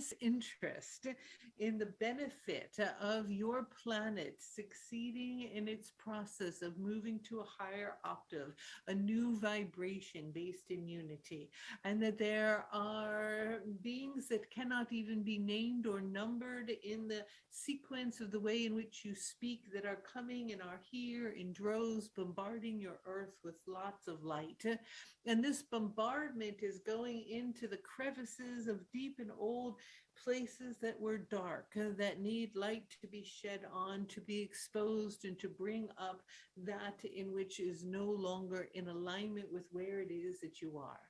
enormous interest in the benefit of your planet succeeding in its process of moving to a higher octave, a new vibration based in unity, and that there are beings that cannot even be named or numbered in the sequence of the way in which you speak that are coming and are here in droves, bombarding your earth with lots of light. And this bombardment is going into the crevices of deep and old places that were dark, that need light to be shed on, to be exposed, and to bring up that in which is no longer in alignment with where it is that you are.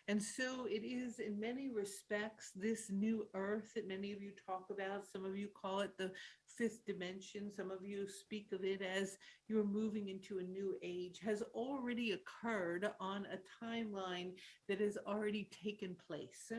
And so it is, in many respects, this new earth that many of you talk about. Some of you call it the fifth dimension. Some of you speak of it as you're moving into a new age, has already occurred on a timeline that has already taken place.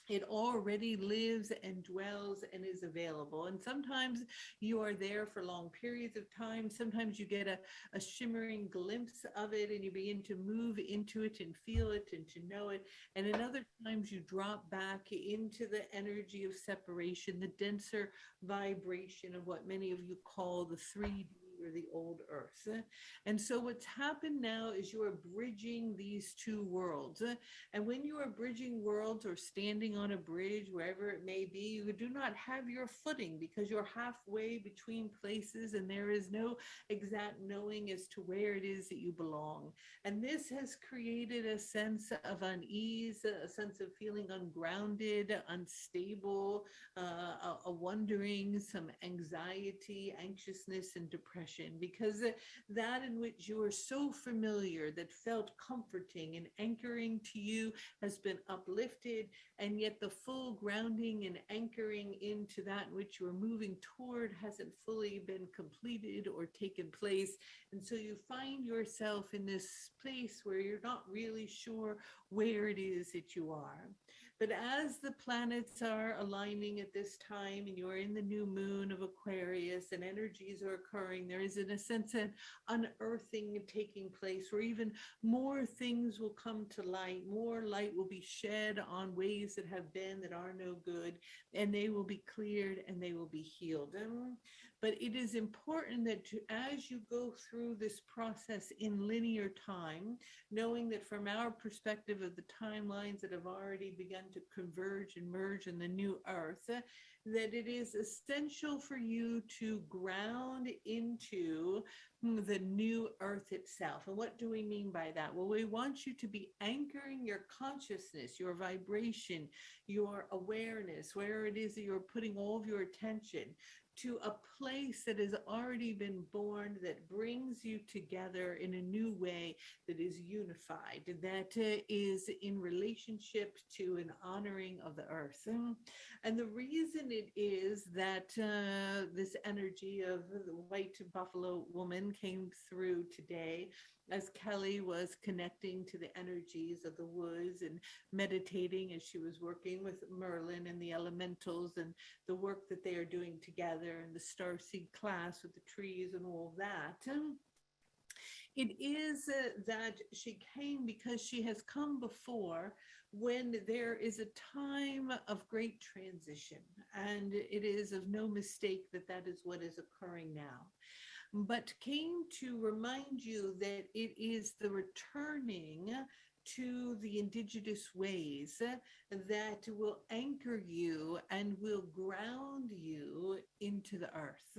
It already lives and dwells and is available. And sometimes you are there for long periods of time. Sometimes you get a shimmering glimpse of it and you begin to move into it and feel it and to know it. And in other times you drop back into the energy of separation, the denser vibration of what many of you call the 3D or the old earth. And so what's happened now is you are bridging these two worlds. And when you are bridging worlds or standing on a bridge, wherever it may be, you do not have your footing because you're halfway between places and there is no exact knowing as to where it is that you belong. And this has created a sense of unease, a sense of feeling ungrounded, unstable, a wondering, some anxiety, anxiousness, and depression, because that in which you are so familiar, that felt comforting and anchoring to you, has been uplifted, and yet the full grounding and anchoring into that which you are moving toward hasn't fully been completed or taken place. And so you find yourself in this place where you're not really sure where it is that you are. But as the planets are aligning at this time and you're in the new moon of Aquarius and energies are occurring, there is in a sense an unearthing taking place where even more things will come to light, more light will be shed on ways that have been that are no good, and they will be cleared and they will be healed. But it is important that as you go through this process in linear time, knowing that from our perspective of the timelines that have already begun to converge and merge in the new earth, that it is essential for you to ground into the new earth itself. And what do we mean by that? Well, we want you to be anchoring your consciousness, your vibration, your awareness, where it is that you're putting all of your attention, to a place that has already been born, that brings you together in a new way, that is unified, that is in relationship to an honoring of the earth. And the reason it is that this energy of the white buffalo woman came through today, as Kelly was connecting to the energies of the woods and meditating as she was working with Merlin and the elementals and the work that they are doing together and the starseed class with the trees and all that. It is that she came because she has come before when there is a time of great transition, and it is of no mistake that that is what is occurring now, but came to remind you that it is the returning to the indigenous ways that will anchor you and will ground you into the earth.